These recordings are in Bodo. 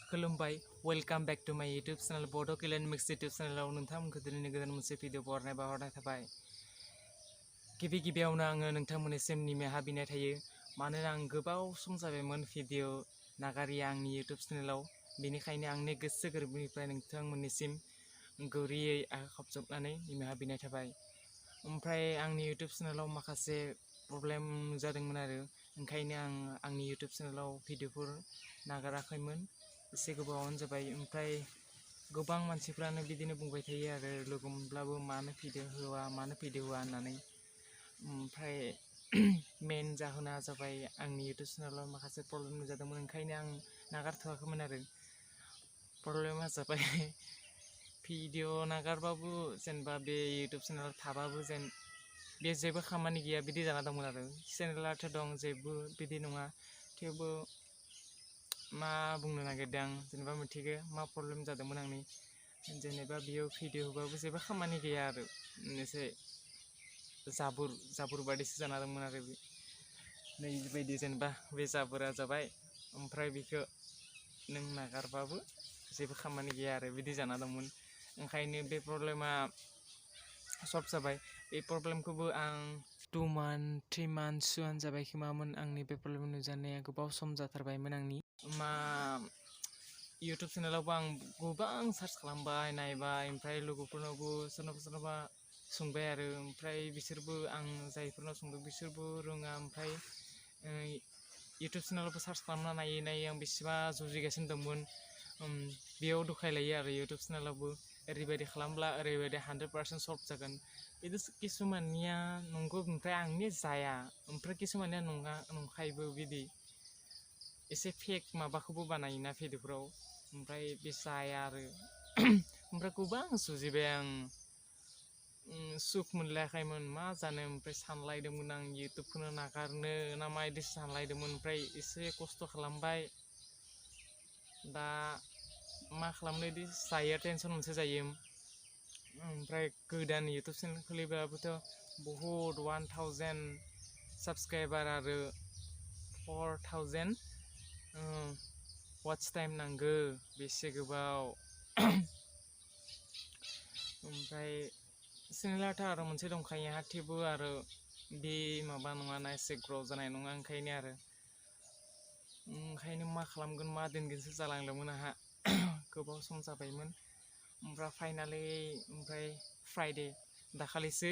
खुलुमबाय वेलकाम बैक टू माय यूट्यूब चैनल बड' किलेन मिक्स यूट्यूब चैनलाव नोंथांमोनखौ दिनैनि गोदान मोनसे भिडिअ बहरनाय बाहरनाय थाबाय। गिबियावनो आङो नोंथांमोननिसिम निमाहा बिनाय थायो, मानोना आं गोबाव सम जाबायमोन भिडिअ नागारिया आंनि यूट्यूब चैनलाव। बेनिखायनो आंनि गोसो गोरबोनिफ्राय नोंथांमोननिसिम गुरैयै आखाइ खबजबनानै निमाहा बिनाय थाबाय। ओमफ्राय आंनि यूट्यूब चैनलाव माखासे प्रब्लेम नुजादोंमोन आरो ओंखायनो आं आंनि यूट्यूब चैनलाव भिडिअफोर नागाराखैमोन। एसे गोबावानो जाबाय। ओमफ्राय गोबां मानसिफ्रानो बिदिनो बुंबाय थायो आरो लोगो मोनब्लाबो मानो भिडिअ होआ होननानै। ओमफ्राय मेन जाहोना जाबाय आंनि यूट्यूब चैनलाव माखासे प्रब्लेम नुजादोंमोन, ओंखायनो आं नागारथ'वाखैमोन आरो। प्रब्लेमा जाबाय भिडिअ नागारबाबो जेनेबा बे यूट्यूब चैनेल थाबाबो बे जेबो खामानि गैया बिदि जाना दंमोन आरो। चेनेलाथ' दं, जेबो बिदि नङा, थेवबो मा बुंनो नागिरदों आं, जेनेबा मिथिगो मा प्रब्लेम जादोंमोन आंनि। जेनेबा बेयाव भिडिअ होबाबो जेबो खामानि गैया आरो, एसे जाबुर बादिसो जाना दंमोन आरो। नै बेबायदि जेनेबा बे जाबुरा जाबाय, ओमफ्राय बेखौ नों नागारबाबो जेबो खामानि गैया आरो बिदि जाना दंमोन। ओंखायनो बे प्रब्लेमा सल्भ जाबाय। बे प्रब्लेमखौबो आं 2 months 3 monthsसोआनो जाबाय खोमामोन आंनि बे प्रब्लेम नुजानाया। गोबाव सम जाथारबायमोन आंनि यूट्यूब चैनेलावबो आं गोबां सार्च खालामबाय, नायबाय, ओमफ्राय लोगोफोरनावबो सोरनाबा सोंबाय आरो। ओमफ्राय बिसोरबो आं जायफोरनाव सोंदों बिसोरबो रोङा। ओमफ्राय यूट्यूब चैनेलावबो सार्च खालामना नायै आं बेसेबा जुजिगासिनो दंमोन। बेयाव दुखायलायो आरो यूट्यूब चैनेलावबो ओरैबायदि खालामब्ला ओरैबायदि 100% सल्भ जागोन। बिदि किसुमाननिया नंगौ, ओमफ्राय आंनि जाया, ओमफ्राय किसुमाननिया नंखायबो। बिदि एसे फेक माबाखौबो बानायोना भिडिअफोराव, ओमफ्राय बे जाया आरो। ओमफ्राय गोबां जुजिबाय आं, सुख मोनलायाखैमोन मा जानो। ओमफ्राय सानलायदोंमोन आं यूट्यूबखौनो नागारनो ना मा बिदि सानलायदोंमोन। ओमफ्राय एसे खस्थ' खालामबाय, दा मा खालामनो बिदि जायो, टेनसन मोनसे जायो। ओमफ्राय गोदान यूट्यूब चेनेल खुलिब्लाबोथ' बहुद 1000 साबस्क्राइबार आरो 4000 वाच टाइम नांगौ, बेसे गोबाव। ओमफ्राय चेनेलाथ' आरो मोनसे दंखायो, थेवबो आरो बे माबा नङाना, एसे ग्र' जानाय नङा। ओंखायनो मा खालामगोन मा दोनगोनसो जालांदोंमोन आंहा। गोबाव सम जाबायमोन। ओमफ्राय फाइनालि ओमफ्राय फ्राइडे दाखालिसो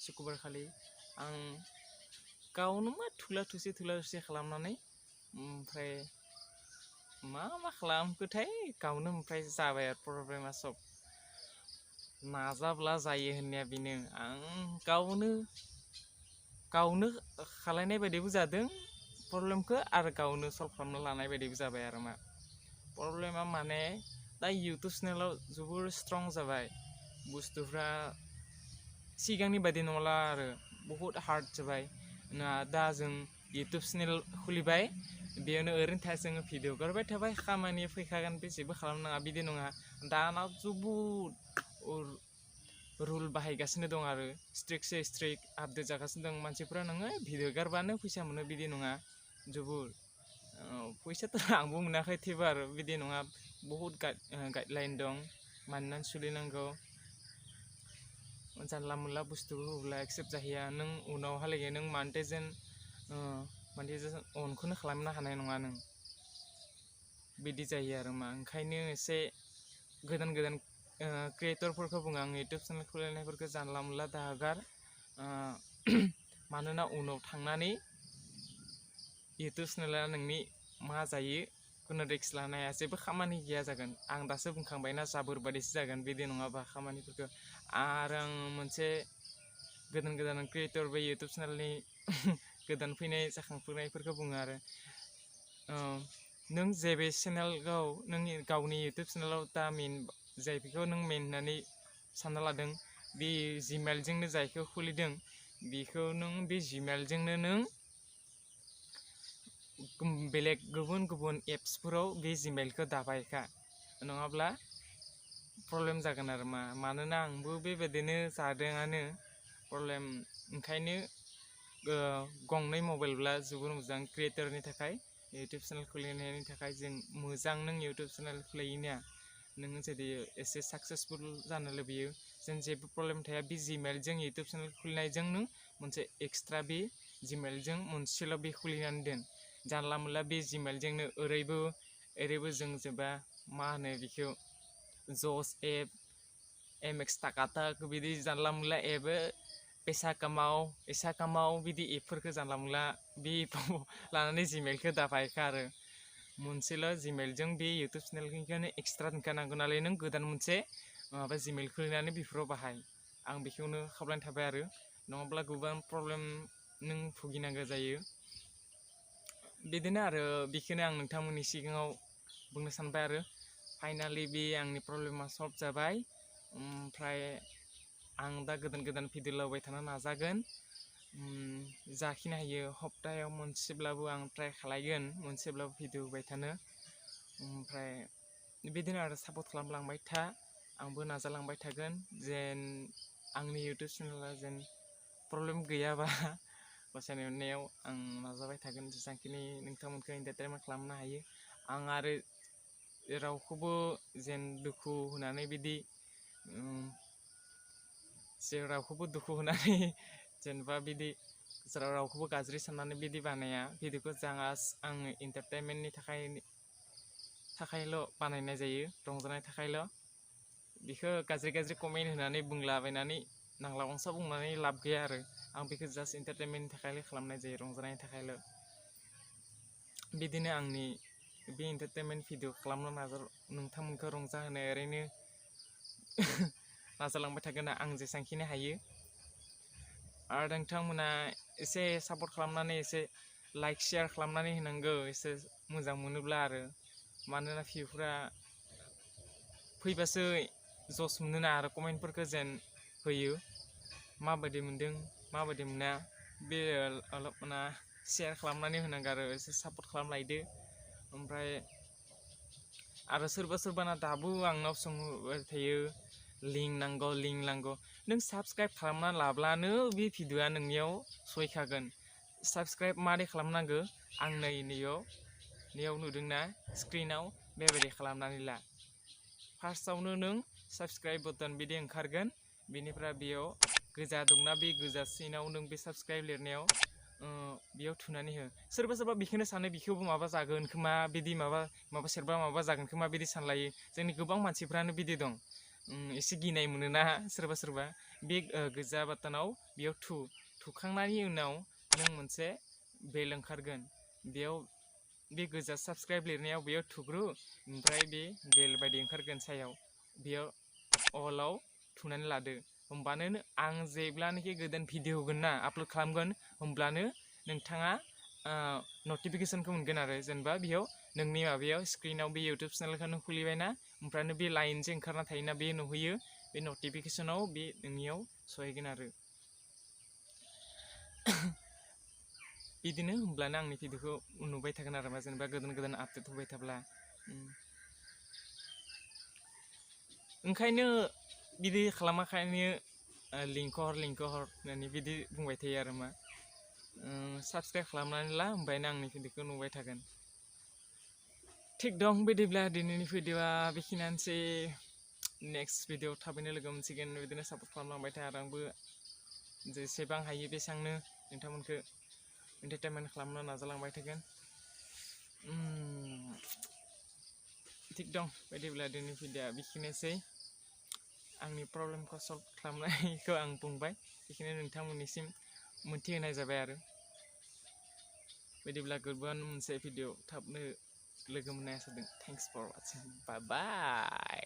सुक्रुबार खालि आं गावनो थुला थुसि खालामनानै, ओमफ्राय मा खालामखोथाय गावनो, ओमफ्राय जाबाय आरो प्रब्लेमा सब। नाजाब्ला जायो होननाया बेनो। आं गावनो खालायनाय बायदिबो जादों प्रब्लेमखौ, आरो गावनो सल्भ खालामना लानाय बायदिबो जाबाय आरो। मा प्रब्लेमा माने दा यूट्यूब चेनेलाव जोबोर स्ट्रं जाबाय बुस्थुफ्रा, सिगांनि बायदि नंला आरो बहुद हार्ड जाबाय ना। दा जों यूट्यूब चेनेल खुलिबाय, बेयावनो ओरैनो थाया, जोङो भिडिअ हगारबाय थाबाय, खामानि फैखागोन, बे जेबो खालामनाङा बिदि नङा। दाना जोबोद रुल बाहायगासिनो दं आरो स्ट्रिक्ट आपडेट जागासिनो दं। मानसिफ्रा नोङो भिडिअ हगारबानो फैसा मोनो बिदि नङा। जोबोद फैसाथ' आंबो मोनाखै, थेवबो आरो बिदि नङा। बहुद गाइडलाइन दं, मानिनानै सोलिनांगौ। जानला मोनला बुस्थुखौ होब्ला एक्सेप्ट जाहैया। नों उनावहालागै नों मनेटाइजेसन अनखौनो खालामनो हानाय नङा नों, बिदि जायो आरो। मा ओंखायनो एसे गोदान क्रिएटरफोरखौ बुङो आं, यूट्यूब चेनेल खुलिनायफोरखौ जानला मोनला दाहगार। मानोना उनाव थांनानै यूट्यूब चेनेला नोंनि मा जायो खुनु रिक्स लानाया जेबो खामानि गैया जागोन। आं दासो बुंखांबायना, जाबोर बादिसो जागोन बिदि नङाबा खामानिफोरखौ। आरो आं मोनसे गोदान क्रिएटर बे यूट्यूब चेनेलनि गोदान फैनाय जाखांफुनायफोरखौ बुङो आरो, नों जेबे चेनेलखौ नोंनि गावनि यूट्यूब चेनेलाव दा मेन जायखौ नों मेन होननानै सानना लादों, बे जिमेलजोंनो जायखौ खुलिदों, बेखौ नों बे जिमेलजोंनो नों बेलेग गुबुन एप्सफोराव बे जिमेलखौ दाबायखा, नङाब्ला प्रब्लेम जागोन आरो। मानोना आंबो बेबायदिनो जादोंआनो प्रब्लेम। ओंखायनो गंनै मबाइलब्ला जोबोर मोजां क्रिएटरनि थाखाय। YouTube channel खुलिनायनि थाखाय जों मोजां नों YouTube channel खुलिनाया नों जुदि एसे सक्सेसफुल जानो लुबैयो जों जेबो प्रब्लेम थाया बे जिमेलजों YouTube channel खुलिनायजों नों मोनसे एक्सट्रा बे जिमेलजों मोनसेल' बे खुलिनानै दोन जानला मोनला बे जिमेलजोंनो ओरैबो जों जेबा मा होनो बेखौ जस एप MX Takatak बिदि जानला मोनला एप पैसा कमाओ बिदि एपफोरखौ जानला मोनला बे लानानै जिमेलखौ दाबायखा आरो मोनसेल' जिमेलजों बे YouTube चेनेलखौनो एक्सट्रा दोनखानांगौ नालाय नों गोदान मोनसे माबा जिमेल खुलिनानै बेफोराव बाहाय आं बेखौनो खावलायनाय थाबाय आरो नङाब्ला गोबां प्रब्लेम नों भुगिनांगौ जायो बिदिनो आरो बेखौनो आं नोंथांमोननि सिगाङाव बुंनो सानबाय आरो फाइनालि बे आंनि प्रब्लेमा सल्भ जाबाय ओमफ्राय आं दा गोदान भिडिअ लाबोबाय थानो नाजागोन जाखिनि हायो हप्तायाव मोनसेब्लाबो आं ट्राइ खालायगोन मोनसेब्लाबो भिडिअ होबाय थानो ओमफ्राय बिदिनो आरो सापर्ट खालामलांबाय था आंबो नाजालांबाय थागोन जेन आंनि YouTube चेनेला जेन प्रब्लेम गैयाबा गसाइनि अननायाव आं नाजाबाय थागोन जेसेबांखिनि नोंथांमोनखौ एन्टारटेनमेन्ट खालामनो हायो आं आरो रावखौबो जेन दुखु होनानै बिदि रावखौबो दुखु होनानै जेनेबा बिदि रावखौबो गाज्रि साननानै बिदि बानाया भिडिअखौ आं एन्टारटेनमेन्टनि थाखायल' बानायनाय जायो रंजानायनि थाखायल' बेखौ गाज्रि कमेन्ट होनानै बुंलाबायनानै नांला बंसा बुंनानै लाब गैया आरो आं बेखौ जास्ट एन्टारटेनमेन्टनि थाखायल' खालामनाय जायो रंजानायनि थाखायल' बिदिनो आंनि बे एन्टारटेनमेन्ट भिडिअ खालामनो नोंथांमोनखौ रंजाहोनो ओरैनो नाजालांबाय थागोन आं जेसेबांखिनि हायो आरो नोंथांमोना एसे सापर्ट खालामनानै एसे लाइक शेयार खालामनानै होनांगौ एसे मोजां मोनोब्ला आरो मानोना भिउफ्रा फैबासो जस मोनोना आरो कमेन्टफोरखौ जेन होयो माबायदि मोनदों माबायदि मोना बे अलपना शेयार खालामनानै होनांगौ आरो एसे सापर्ट खालामलायदो ओमफ्राय आरो सोरबा दाबो आंनाव सोंबाय थायो लिंक नांगौ नों साबस्क्राइब खालामना लाब्लानो बे भिडिअआ नोंनियाव सहैखागोन साबस्क्राइब मारै खालामनांगौ आं नैयाव नुदोंना स्क्रिनाव बेबायदि खालामनानै ला फार्स्टआवनो नों साबस्क्राइब बटन बिदि ओंखारगोन बेनिफ्राय बेयाव गोजा दंना बे गोजा सिनाव नों बे साबस्क्राइब लिरनायाव बेयाव थुनानै हो सोरबा बेखौनो सानो बेखौबो माबा जागोन खोमा बिदि माबा सेरबा माबा जागोन खोमा बिदि सानलायो जोंनि गोबां मानसिफ्रानो बिदि दं एसे गिनाय मोनोना सोरबा बे गोजा बाटनाव बेयाव थुखांनायनि उनाव नों मोनसे बेल ओंखारगोन बेयाव बे गोजा साबस्क्राइब लिरनायाव बेयाव थुग्रो ओमफ्राय बे बेल बायदि ओंखारगोन सायाव बेयाव अलाव थुनानै लादो होमबानो आं जेब्लानोखि गोदान भिडिअ होगोन ना आपल'ड खालामगोन होमब्लानो नोंथाङा नटिफिकेसनखौ मोनगोन आरो जेनेबा बेयाव नोंनि माबायाव स्क्रिनाव बे इउटुब चेनेलखौ नों खुलिबायना ओमफ्रायनो बे लाइनजों ओंखारना थायोना बे नुहैयो बे नटिफिकेसनाव बे नोंनियाव सहैगोन आरो बिदिनो होमब्लानो आंनि भिडिअखौ नुबाय थागोन आरो जेनेबा गोदान आपडेट होबाय थाब्ला ओंखायनो बिदि खालामाखायनो लिंकखौ हर होननानै बिदि बुंबाय थायो आरो साबस्क्राइब खालामनानै ला होमबानो आंनि भिडिअखौ नुबाय थागोन थिग दं बिदिब्ला दिनैनि भिडिअआ बेखिनियानोसै नेक्स्ट भिडिअ थाबैनो लोगो मोनसिगोन बिदिनो सापर्ट खालामलांबाय था आरो आंबो जेसेबां हायो बेसेबांनो नोंथांमोनखौ एन्टारटेनमेन्ट खालामनो नाजालांबाय थागोन थिग दं बिदिब्ला दिनैनि भिडिअआ बेखिनियानोसै आंनि प्रब्लेमखौ सल्भ खालामनायखौ आं बुंबाय बेखिनि नोंथांमोननिसिम मोनथिहोनाय जाबाय आरो बिदिब्ला गुबुन मोनसे भिडिअ थाबनो लोगो मोननाय जादों थेंक्स फर वाचिं बाय बाय